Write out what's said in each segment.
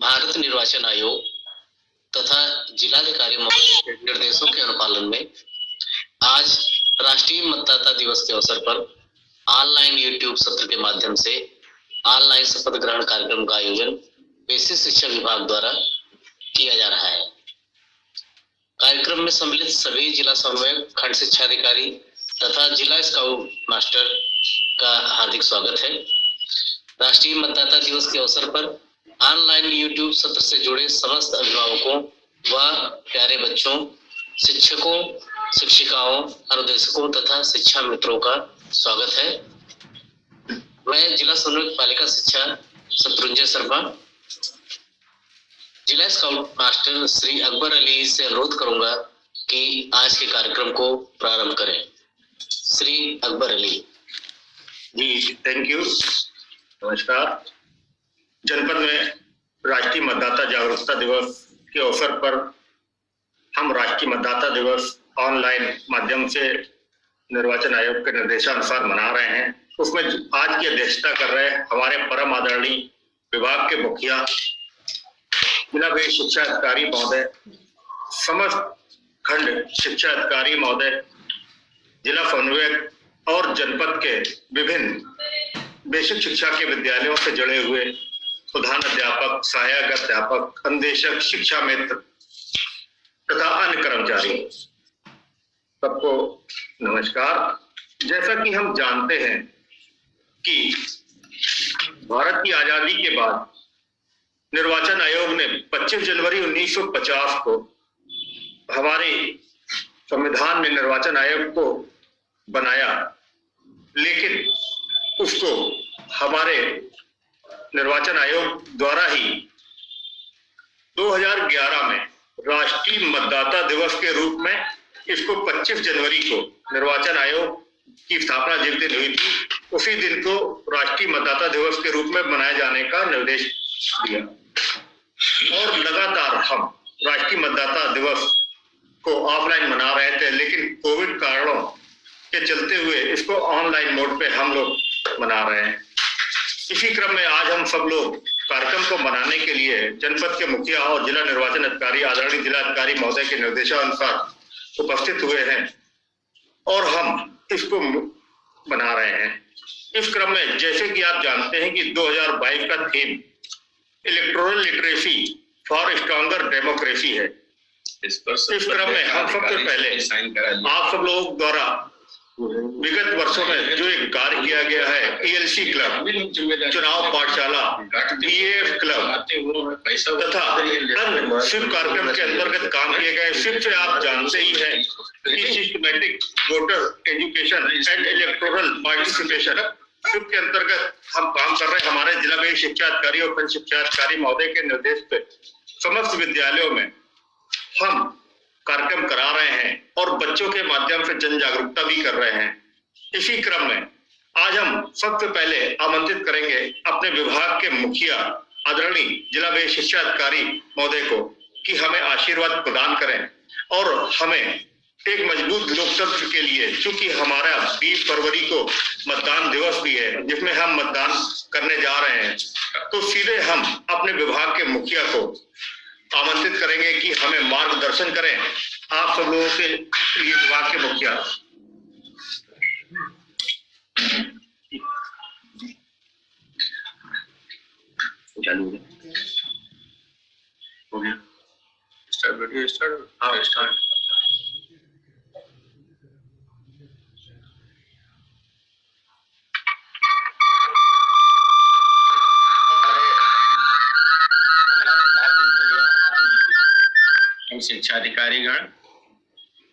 भारत निर्वाचन आयोग तथा जिलाधिकारी महोदय के निर्देशों के अनुपालन में आज राष्ट्रीय मतदाता दिवस के अवसर पर ऑनलाइन यूट्यूब सत्र के माध्यम से ऑनलाइन शपथ ग्रहण कार्यक्रम का आयोजन बेसिक शिक्षा विभाग द्वारा किया जा रहा है। कार्यक्रम में सम्मिलित सभी जिला समन्वयक, खंड शिक्षा अधिकारी तथा जिला स्काउट मास्टर का हार्दिक स्वागत है। राष्ट्रीय मतदाता दिवस के अवसर पर ऑनलाइन यूट्यूब सत्र से जुड़े समस्त अभिभावकों व प्यारे बच्चों, शिक्षकों, शिक्षिकाओं, अनुदेशकों तथा शिक्षा मित्रों का स्वागत है। मैं जिला समन्वयक पालिका शिक्षा शत्रुंजय शर्मा, जिला स्काउट मास्टर श्री अकबर अली से अनुरोध करूंगा कि आज के कार्यक्रम को प्रारंभ करें। श्री अकबर अली जी, थैंक यू। नमस्कार। जनपद में राष्ट्रीय मतदाता जागरूकता दिवस के अवसर पर हम राष्ट्रीय मतदाता दिवस ऑनलाइन माध्यम से निर्वाचन आयोग के निर्देशानुसार मना रहे हैं। उसमें आज की अध्यक्षता कर रहे हमारे परम आदरणीय विभाग के मुखिया, जिला शिक्षा अधिकारी महोदय, समस्त खंड शिक्षा अधिकारी महोदय, जिला समन्वयक और जनपद के विभिन्न बेसिक शिक्षा के विद्यालयों से जुड़े हुए प्रधान अध्यापक, सहायक अध्यापक, अनुदेशक, शिक्षा मित्र तथा अन्य कर्मचारी, सबको नमस्कार। जैसा कि हम जानते हैं कि भारत की आजादी के बाद निर्वाचन आयोग ने 25 जनवरी 1950 को हमारे संविधान में निर्वाचन आयोग को बनाया, लेकिन उसको हमारे निर्वाचन आयोग द्वारा ही 2011 में राष्ट्रीय मतदाता दिवस के रूप में इसको 25 जनवरी को निर्वाचन आयोग की स्थापना जिस दिन हुई थी, उसी दिन को राष्ट्रीय मतदाता दिवस के रूप में मनाए जाने का निर्देश दिया। और लगातार हम राष्ट्रीय मतदाता दिवस को ऑफलाइन मना रहे थे, लेकिन कोविड कारणों के चलते हुए इसको ऑनलाइन मोड पे हम लोग मना रहे हैं। इसी क्रम में आज हम सब लोग कार्यक्रम को मनाने के लिए जनपद के मुखिया और जिला निर्वाचन अधिकारी आदरणीय जिलाधिकारी महोदय के निर्देशानुसार उपस्थित हुए हैं और हम इसको मना रहे हैं। इस क्रम में जैसे कि आप जानते हैं कि 2022 का theme electoral literacy for stronger democracy है। इस क्रम में हम सबसे पहले आप सब लोगों द्वारा विगत वर्षों में जो एक कार्य किया गया है, ELC क्लब, चुनाव पाठशाला, PAF क्लब तथा अन्य स्वीप कार्यक्रम के अंतर्गत काम किए गए। स्वीप से आप जानते ही हैं कि systematic voter education and electoral participation, SVEEP के अंतर्गत हम काम कर रहे हैं। हमारे जिला में शिक्षा अधिकारी और खंड शिक्षा अधिकारी महोदय के निर्देश पे समस्त विद्यालयों में हम कार्यक्रम करा रहे हैं और बच्चों के माध्यम से जन जागरूकता भी कर रहे हैं। इसी क्रम में आज हम सबसे पहले आमंत्रित करेंगे अपने विभाग के मुखिया आदरणीय जिला शिक्षा अधिकारी महोदय को कि हमें आशीर्वाद प्रदान करें और हमें एक मजबूत लोकतंत्र के लिए, चूंकि हमारा 20 फरवरी को मतदान दिवस भी है जिसमें हम मतदान करने जा रहे हैं, तो सीधे हम अपने विभाग के मुखिया को आमंत्रित करेंगे कि हमें मार्गदर्शन करें। आप सब लोगों के लिए विभाग के मुखिया चालू हो गया। स्टार्ट। शिक्षा अधिकारीगण,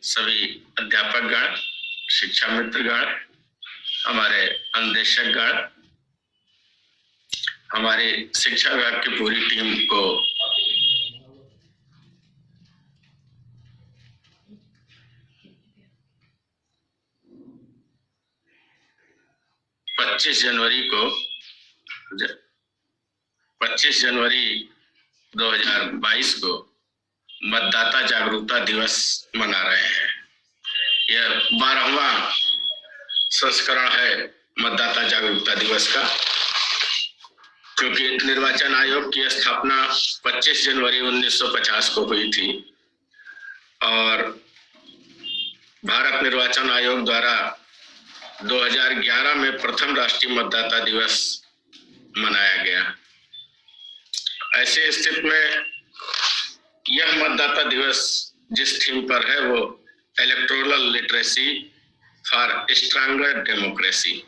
सभी अध्यापकगण, शिक्षा मित्रगण, हमारे अनुदेशकगण, हमारे शिक्षा विभाग की पूरी टीम को पच्चीस जनवरी 2022 को मतदाता जागरूकता दिवस मना रहे हैं। यह 12वां संस्करण है मतदाता जागरूकता दिवस का। क्योंकि निर्वाचन आयोग की स्थापना 25 जनवरी 1950 को हुई थी और भारत निर्वाचन आयोग द्वारा 2011 में प्रथम राष्ट्रीय मतदाता दिवस मनाया गया। ऐसे स्थिति में यह मतदाता दिवस जिस थीम पर है वो electoral literacy for stronger democracy,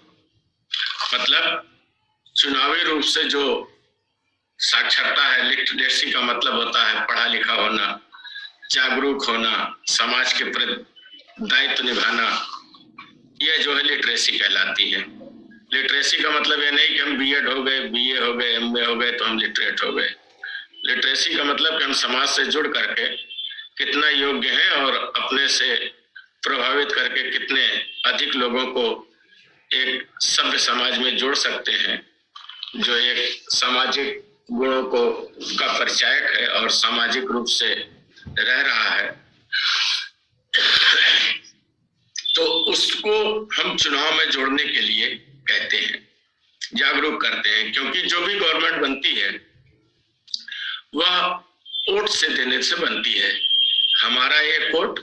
मतलब चुनावी रूप से जो साक्षरता है, लिटरेसी का मतलब होता है पढ़ा लिखा होना, जागरूक होना, समाज के प्रति दायित्व निभाना, यह जो है लिटरेसी कहलाती है। लिटरेसी का मतलब ये नहीं कि हम बीएड हो गए, बीए हो गए, एमए हो गए तो हम लिटरेट हो गए। लिटरेसी का मतलब कि हम समाज से जुड़ करके कितना योग्य हैं और अपने से प्रभावित करके कितने अधिक लोगों को एक सभ्य समाज में जोड़ सकते हैं, जो एक सामाजिक गुणों को का परिचायक है और सामाजिक रूप से रह रहा है। तो उसको हम चुनाव में जोड़ने के लिए कहते हैं, जागरूक करते हैं, क्योंकि जो भी गवर्नमेंट बनती है वह वोट से देने से बनती है। हमारा एक वोट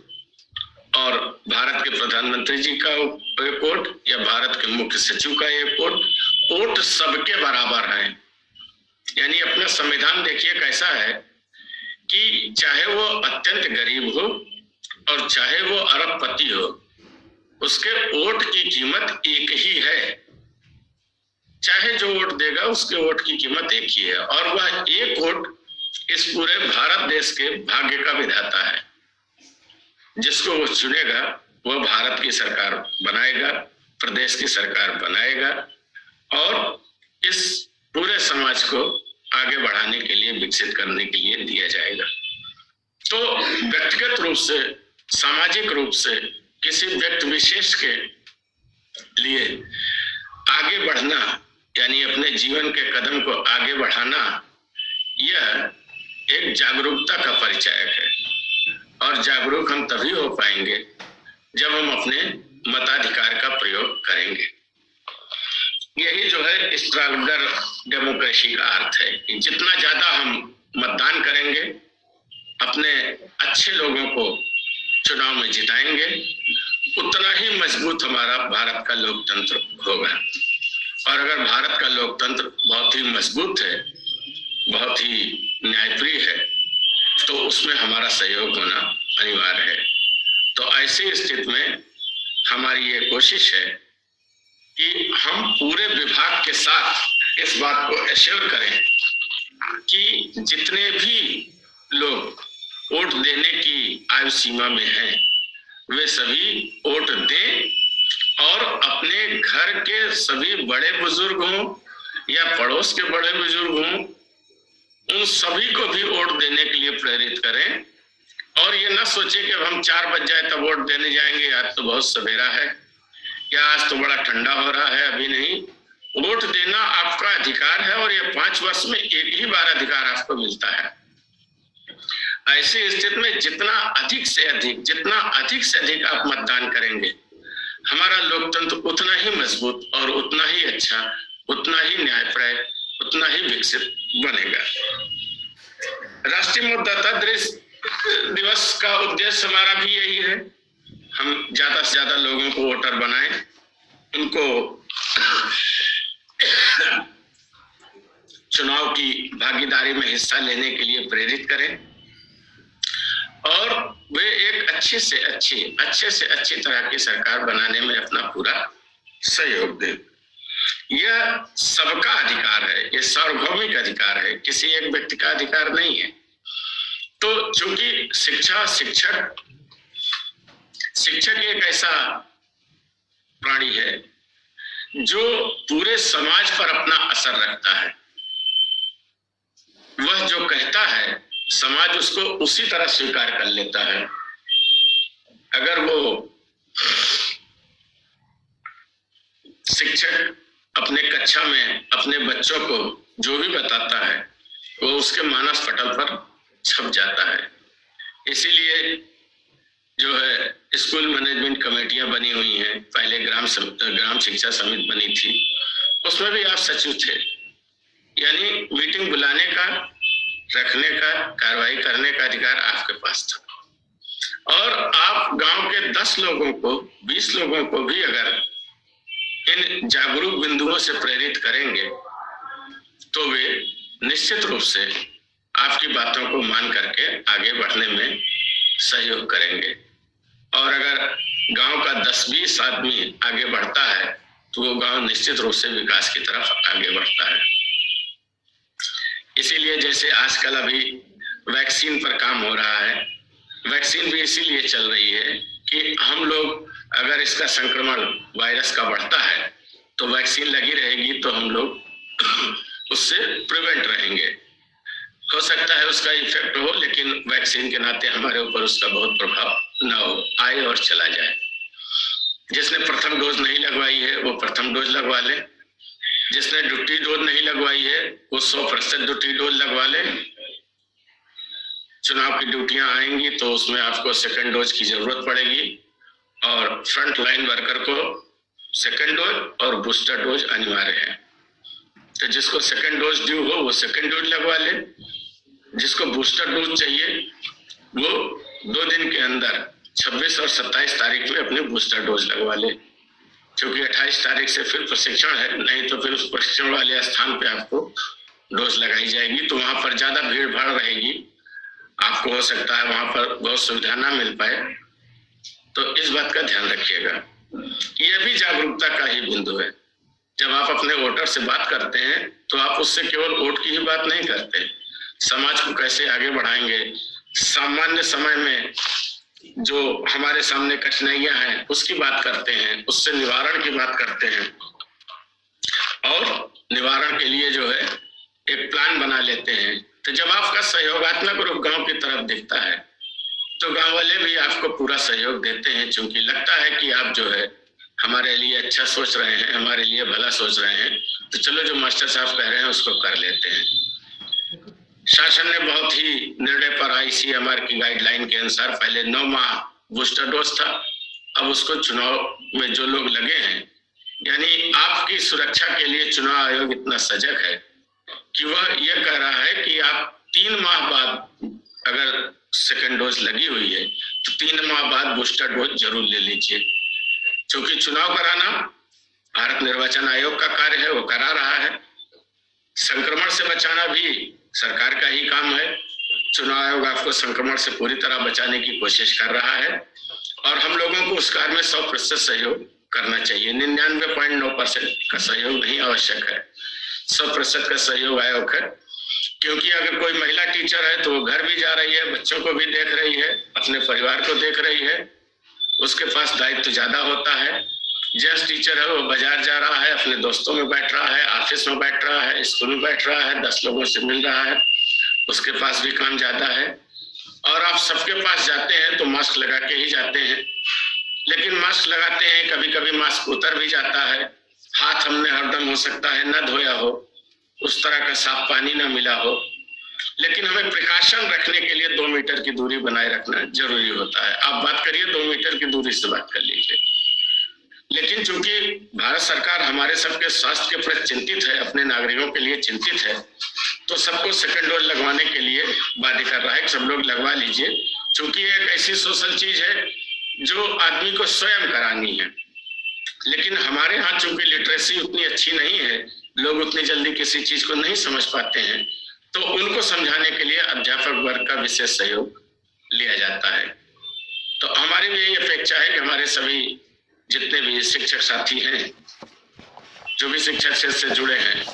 और भारत के प्रधानमंत्री जी का एक वोट या भारत के मुख्य सचिव का एक वोट सबके बराबर है। यानी अपना संविधान देखिए कैसा है कि चाहे वो अत्यंत गरीब हो और चाहे वो अरबपति हो, उसके वोट की कीमत एक ही है। चाहे जो वोट देगा उसके वोट की कीमत एक ही है और वह एक वोट इस पूरे भारत देश के भाग्य का विधाता है। जिसको वो चुनेगा वह भारत की सरकार बनाएगा, प्रदेश की सरकार बनाएगा और इस पूरे समाज को आगे बढ़ाने के लिए, विकसित करने के लिए दिया जाएगा। तो व्यक्तिगत रूप से, सामाजिक रूप से किसी व्यक्ति विशेष के लिए आगे बढ़ना, यानी अपने जीवन के कदम को आगे बढ़ाना, यह एक जागरूकता का परिचायक है और जागरूक हम तभी हो पाएंगे जब हम अपने मताधिकार का प्रयोग करेंगे। यही जो है स्ट्रांगर डेमोक्रेसी का अर्थ है कि जितना ज्यादा हम मतदान करेंगे, अपने अच्छे लोगों को चुनाव में जिताएंगे, उतना ही मजबूत हमारा भारत का लोकतंत्र होगा। और अगर भारत का लोकतंत्र बहुत ही मजबूत है, बहुत ही न्यायप्रिय है, तो उसमें हमारा सहयोग होना अनिवार्य है। तो ऐसी स्थिति में हमारी ये कोशिश है कि हम पूरे विभाग के साथ इस बात को एश्योर करें कि जितने भी लोग वोट देने की आयु सीमा में हैं, वे सभी वोट दें और अपने घर के सभी बड़े बुजुर्ग हों या पड़ोस के बड़े बुजुर्ग हों, उन सभी को भी वोट देने के लिए प्रेरित करें। और ये ना सोचे कि अब हम 4 बज जाए तब वोट देने जाएंगे, आज तो बहुत सवेरा है या आज तो बड़ा ठंडा हो रहा है, अभी नहीं। वोट देना आपका अधिकार है और ये 5 वर्ष में एक ही बार अधिकार आपको मिलता है। ऐसी स्थिति में जितना अधिक से अधिक आप मतदान करेंगे, हमारा लोकतंत्र उतना ही मजबूत और उतना ही अच्छा, उतना ही न्यायप्राय, उतना ही विकसित बनेगा। राष्ट्रीय मतदाता दिवस का उद्देश्य हमारा भी यही है, हम ज्यादा से ज्यादा लोगों को वोटर बनाएं, उनको चुनाव की भागीदारी में हिस्सा लेने के लिए प्रेरित करें और वे एक अच्छे से अच्छी तरह की सरकार बनाने में अपना पूरा सहयोग दें। यह सबका अधिकार है, यह सार्वभौमिक अधिकार है, किसी एक व्यक्ति का अधिकार नहीं है। तो चूंकि शिक्षक एक ऐसा प्राणी है जो पूरे समाज पर अपना असर रखता है। वह जो कहता है समाज उसको उसी तरह स्वीकार कर लेता है। अगर वो शिक्षक अपने कक्षा में अपने बच्चों को जो भी बताता है वो उसके मानस पटल पर छप जाता है। इसीलिए जो है स्कूल मैनेजमेंट कमेटियां बनी हुई हैं, पहले ग्राम शिक्षा समिति बनी थी, उसमें भी आप सचिव थे। यानी मीटिंग बुलाने का, रखने का, कार्रवाई करने का अधिकार आपके पास था। और आप गांव के 10 लोगों को, 20 लोगों को भी अगर इन जागरूक बिंदुओं से प्रेरित करेंगे तो वे निश्चित रूप से आपकी बातों को मान करके आगे बढ़ने में सहयोग करेंगे। और अगर गांव का 10-20 आदमी आगे बढ़ता है तो वो गांव निश्चित रूप से विकास की तरफ आगे बढ़ता है। इसीलिए जैसे आजकल अभी वैक्सीन पर काम हो रहा है, वैक्सीन भी इसीलिए चल रही है कि हम लोग अगर इसका संक्रमण वायरस का बढ़ता है तो वैक्सीन लगी रहेगी तो हम लोग उससे प्रिवेंट रहेंगे। हो सकता है उसका इफेक्ट हो, लेकिन वैक्सीन के नाते हमारे ऊपर उसका बहुत प्रभाव ना हो, आए और चला जाए। जिसने प्रथम डोज नहीं लगवाई है वो प्रथम डोज लगवा ले, जिसने ड्यूटी डोज नहीं लगवाई है वो 100% ड्यूटी डोज लगवा ले। चुनाव की ड्यूटियां आएंगी तो उसमें आपको सेकंड डोज की जरूरत पड़ेगी और फ्रंट लाइन वर्कर को सेकंड डोज और बूस्टर डोज अनिवार्य है। तो जिसको सेकंड डोज ड्यू हो वो सेकंड डोज लगवा ले, जिसको बूस्टर डोज चाहिए वो 2 दिन के अंदर 26 और 27 तारीख में अपनी बूस्टर डोज लगवा ले, क्योंकि 28 तारीख से फिर प्रशिक्षण है, नहीं तो फिर उस प्रशिक्षण वाले स्थान पे आपको डोज लगाई जाएगी। तो वहां पर ज्यादा भीड़ भाड़ रहेगी, आपको हो सकता है वहां पर बहुत सुविधा ना मिल पाए, तो इस बात का ध्यान रखिएगा। यह भी जागरूकता का ही बिंदु है। जब आप अपने वोटर से बात करते हैं तो आप उससे केवल वोट की ही बात नहीं करते, समाज को कैसे आगे बढ़ाएंगे, सामान्य समय में जो हमारे सामने कठिनाइयां हैं उसकी बात करते हैं, उससे निवारण की बात करते हैं और निवारण के लिए जो है एक प्लान बना लेते हैं। तो जब आपका सहयोगात्मक रूप गांव की तरफ दिखता है तो गांव वाले भी आपको पूरा सहयोग देते हैं, क्योंकि लगता है कि आप जो है हमारे लिए अच्छा सोच रहे हैं, हमारे लिए भला सोच रहे हैं, तो चलो जो मास्टर साहब कह रहे हैं उसको कर लेते हैं। शासन ने बहुत ही निर्णय पर ICMR की गाइडलाइन के अनुसार पहले 9 माह बूस्टर डोज था, अब उसको चुनाव में जो लोग लगे हैं, यानी आपकी सुरक्षा के लिए चुनाव आयोग इतना सजग है कि वह यह कह रहा है कि आप 3 माह बाद अगर सेकंड डोज लगी हुई है तो 3 माह बाद बूस्टर डोज जरूर ले लीजिए, क्योंकि चुनाव कराना भारत निर्वाचन आयोग का कार्य है, वो करा रहा है। संक्रमण से बचाना भी सरकार का ही काम है। चुनाव आयोग आपको संक्रमण से पूरी तरह बचाने की कोशिश कर रहा है और हम लोगों को उस कार्य में 100% सहयोग करना चाहिए। 99.9% का सहयोग नहीं आवश्यक है, 100% का सहयोग आयोग है। क्योंकि अगर कोई महिला टीचर है तो वो घर भी जा रही है, बच्चों को भी देख रही है, अपने परिवार को देख रही है, उसके पास दायित्व ज्यादा होता है। जेंट्स टीचर है वो बाजार जा रहा है, अपने दोस्तों में बैठ रहा है, ऑफिस में बैठ रहा है, स्कूल में बैठ रहा है, 10 लोगों से मिल रहा है, उसके पास भी काम ज्यादा है। और आप सबके पास जाते हैं तो मास्क लगा के ही जाते हैं, लेकिन मास्क लगाते हैं कभी कभी मास्क उतर भी जाता है, हाथ हमने हरदम हो सकता है न धोया हो, उस तरह का साफ पानी ना मिला हो, लेकिन हमें प्रिकॉशन रखने के लिए 2 मीटर की दूरी बनाए रखना जरूरी होता है। आप बात करिए 2 मीटर की दूरी से बात कर लीजिए। लेकिन चूंकि भारत सरकार हमारे सबके स्वास्थ्य के प्रति चिंतित है, अपने नागरिकों के लिए चिंतित है, तो सबको सेकंड डोज लगवाने के लिए बाध्य कर रहा है कि सब लोग लगवा लीजिए, क्योंकि एक ऐसी सोशल चीज है जो आदमी को स्वयं करानी है। लेकिन हमारे यहाँ चूंकि लिटरेसी उतनी अच्छी नहीं है, लोग उतनी जल्दी किसी चीज को नहीं समझ पाते हैं, तो उनको समझाने के लिए अध्यापक वर्ग का विशेष सहयोग लिया जाता है। तो हमारी भी यही अपेक्षा है कि हमारे सभी जितने भी शिक्षक साथी हैं, जो भी शिक्षक क्षेत्र से जुड़े हैं,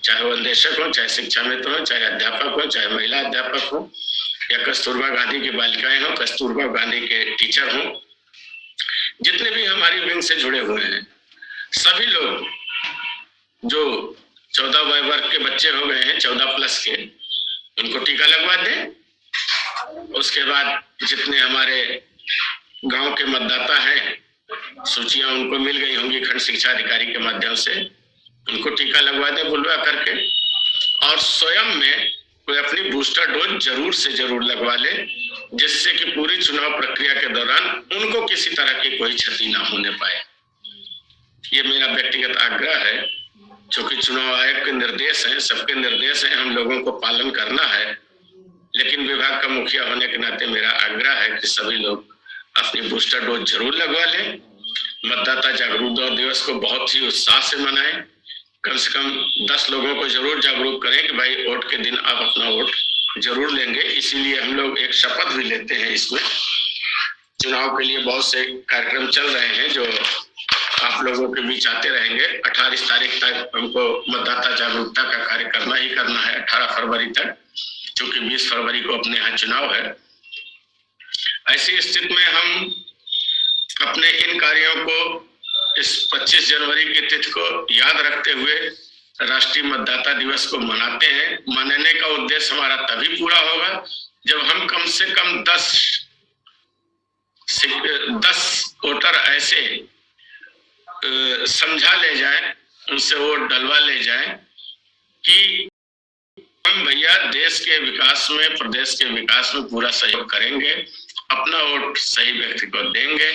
चाहे वो अन्वेषक हो, चाहे शिक्षा मित्र हो, चाहे अध्यापक हो, चाहे महिला अध्यापक हो, या कस्तूरबा गांधी की बालिकाएं हो, कस्तूरबा गांधी के टीचर हो, जितने भी हमारी विंग से जुड़े हुए हैं, सभी लोग जो 14 वर्ग के बच्चे हो गए हैं, 14+ के, उनको टीका लगवा दें। उसके बाद जितने हमारे गांव के मतदाता हैं, सूचियां उनको मिल गई होंगी खंड शिक्षा अधिकारी के माध्यम से, उनको टीका लगवा दें बुलवा करके, और स्वयं में कोई अपनी बूस्टर डोज जरूर से जरूर लगवा ले, जिससे कि पूरी चुनाव प्रक्रिया के दौरान उनको किसी तरह की कोई क्षति ना होने पाए। ये मेरा व्यक्तिगत आग्रह है चूंकि चुनाव आयोग के निर्देश हैं, सबके निर्देश हैं, हम लोगों को पालन करना है। लेकिन विभाग का मुखिया होने के नाते मेरा आग्रह है कि सभी लोग अपनी बूस्टर डोज जरूर लगवा लें। मतदाता जागरूकता दिवस को बहुत ही उत्साह से मनाएं। कम से कम 10 लोगों को जरूर जागरूक करें कि भाई वोट के दिन आप अपना वोट जरूर लेंगे। इसीलिए हम लोग एक शपथ भी लेते हैं। इसमें चुनाव के लिए बहुत से कार्यक्रम चल रहे हैं जो आप लोगों के बीच आते रहेंगे। 28 तारीख तक हमको मतदाता जागरूकता का कार्य करना ही करना है, 18 फरवरी तक, क्योंकि 20 फरवरी को अपने यहाँ चुनाव है। ऐसी स्थिति में हम अपने इन कार्यों को इस 25 जनवरी की तिथि को याद रखते हुए राष्ट्रीय मतदाता दिवस को मनाते हैं। मनाने का उद्देश्य हमारा तभी पूरा होगा जब हम कम से कम 10 वोटर ऐसे समझा ले जाएं, उनसे वोट डलवा ले जाएं कि हम भैया देश के विकास में, प्रदेश के विकास में पूरा सहयोग करेंगे, अपना वोट सही व्यक्ति को देंगे,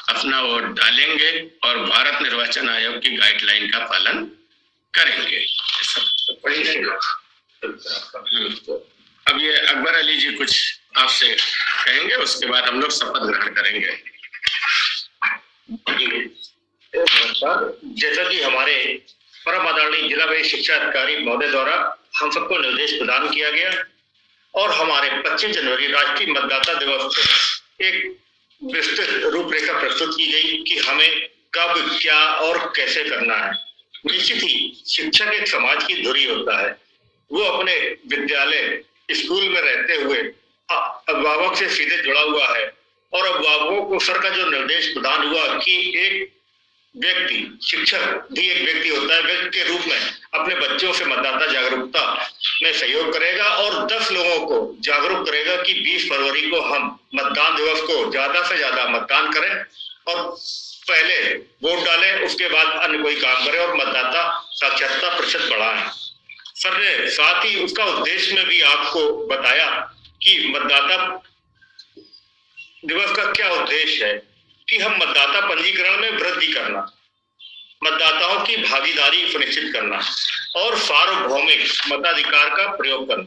अपना वोट डालेंगे और भारत निर्वाचन आयोग की गाइडलाइन का पालन करेंगे। अब ये अकबर अली जी कुछ आपसे कहेंगे, उसके बाद हम लोग शपथ ग्रहण करेंगे। जैसा कि हमारे परम आदरणीय जिला वरीय शिक्षा अधिकारी महोदय द्वारा हम सबको निर्देश प्रदान किया गया और हमारे 25 जनवरी राष्ट्रीय मतदाता दिवस को एक विस्तृत रूपरेखा प्रस्तुत की गई कि हमें कब, क्या और कैसे करना है। निश्चित ही शिक्षक एक समाज की धुरी होता है। वो अपने विद्यालय, स्कूल में रहते हुए अभिभावक से सीधे जुड़ा हुआ है और अभिभावकों को सर का जो निर्देश प्रदान हुआ कि एक व्यक्ति, शिक्षक भी एक व्यक्ति होता है, व्यक्ति के रूप में अपने बच्चों से मतदाता जागरूकता में सहयोग करेगा और 10 लोगों को जागरूक करेगा कि 20 फरवरी को हम मतदान दिवस को ज्यादा से ज्यादा मतदान करें और पहले वोट डालें, उसके बाद अन्य कोई काम करें और मतदाता साक्षरता प्रतिशत बढ़ाएं। सर ने साथ ही उसका उद्देश्य में भी आपको बताया कि मतदाता दिवस का क्या उद्देश्य है कि हम मतदाता पंजीकरण में वृद्धि करना, मतदाताओं की भागीदारी सुनिश्चित करना और सार्वभौमिक मताधिकार का प्रयोग करना।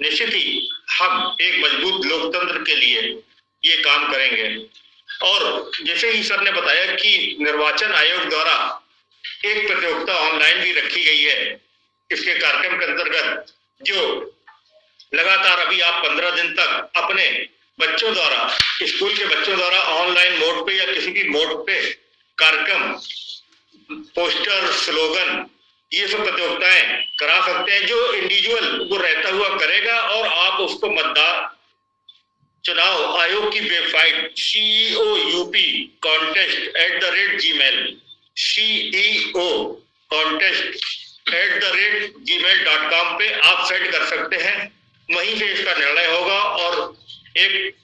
निश्चित ही हम एक मजबूत लोकतंत्र के लिए ये काम करेंगे। और जैसे ही सर ने बताया कि निर्वाचन आयोग द्वारा एक प्रतियोगिता ऑनलाइन भी रखी गई है, इसके कार्यक्रम के अंतर्गत जो लगातार अभी आप 15 दिन तक अपने बच्चों द्वारा, स्कूल के बच्चों द्वारा ऑनलाइन मोड पे या किसी भी मोड पे कार्यक्रम, पोस्टर, स्लोगन, ये सब प्रतियोगिताएं करा सकते हैं जो इंडिविजुअल वो रहता हुआ करेगा और आप उसको मतदान चुनाव आयोग की वेबसाइट contest@gmail.com पे आप सेट कर सकते हैं। वहीं से इसका निर्णय होगा और एक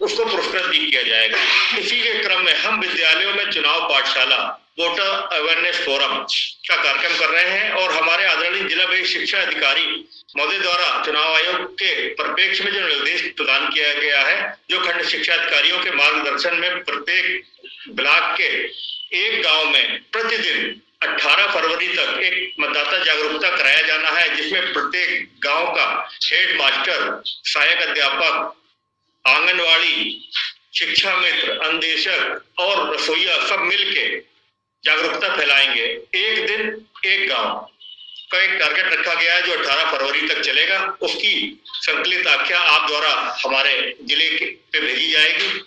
उसको पुरस्कृत भी किया जाएगा। इसी के क्रम में हम विद्यालयों में चुनाव पाठशाला, वोटर अवेयरनेस फोरम का कार्यक्रम कर रहे हैं और हमारे आदरणीय जिला वरीय शिक्षा अधिकारी महोदय द्वारा चुनाव आयोग के परिप्रेक्ष्य में जो निर्देश प्रदान किया गया है, जो खंड शिक्षा अधिकारियों के मार्गदर्शन में प्रत्येक ब्लॉक के एक गांव में प्रतिदिन 18 फरवरी तक एक मतदाता जागरूकता कराया जाना है, जिसमें प्रत्येक गांव का हेड मास्टर, सहायक अध्यापक, आंगनवाड़ी, शिक्षा मित्र, अंदेशक और रसोईया सब मिलके जागरूकता फैलाएंगे। एक दिन एक गांव का एक टारगेट रखा गया है जो 18 फरवरी तक चलेगा। उसकी संकलित आख्या आप द्वारा हमारे जिले पे भेजी जाएगी।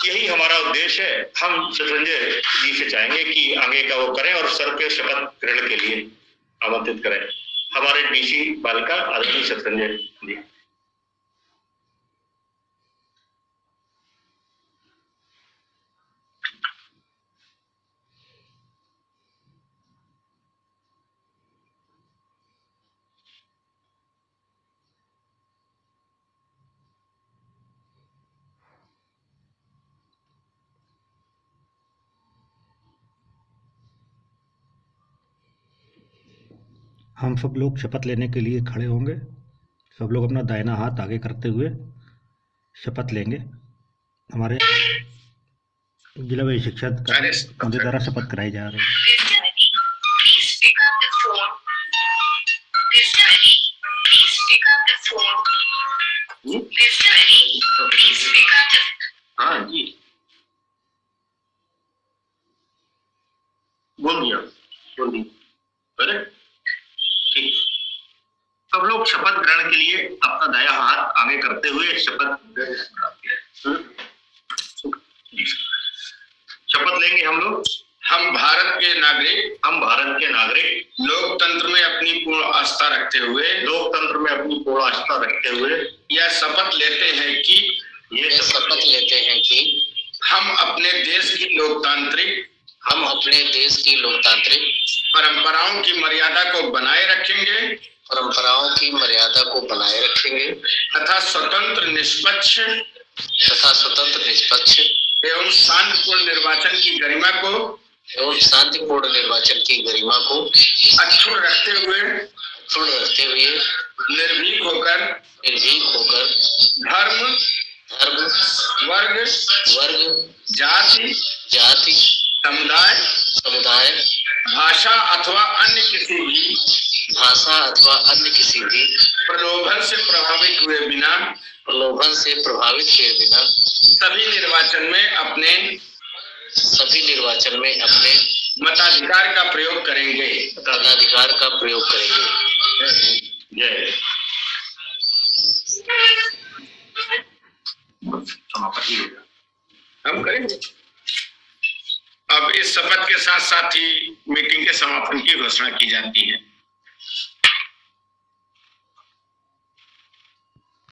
यही हमारा उद्देश्य है। हम शतरंजय जी से चाहेंगे कि आगे का वो करें और सर के शपथ ग्रहण के लिए आमंत्रित करें। हमारे डीसी बालिका आदरणीय शतरंजय जी। हम सब लोग शपथ लेने के लिए खड़े होंगे। सब लोग अपना दाहिना हाथ आगे करते हुए शपथ लेंगे। हमारे जिला वरीय शिक्षा अधिकारी द्वारा शपथ कराई जा रही है। हाँ जी, बोल दिया। अरे ठीक, सब लोग शपथ ग्रहण के लिए अपना दायां हाथ आगे करते हुए शपथ लेंगे हम लोग। हम भारत के नागरिक लोकतंत्र में अपनी पूर्ण आस्था रखते हुए यह शपथ लेते हैं कि हम अपने देश की लोकतांत्रिक परंपराओं की मर्यादा को बनाए रखेंगे तथा स्वतंत्र निष्पक्ष एवं शांतिपूर्ण निर्वाचन की गरिमा को अक्षुण्ण रखते हुए निर्भीक होकर धर्म, वर्ग, जाति, समुदाय, भाषा अथवा अन्य किसी भी प्रलोभन से प्रभावित हुए बिना सभी निर्वाचन में अपने मताधिकार का प्रयोग करेंगे। जय। समापति हम करेंगे। अब इस शपथ के साथ साथ ही मीटिंग के समापन की घोषणा की जाती है।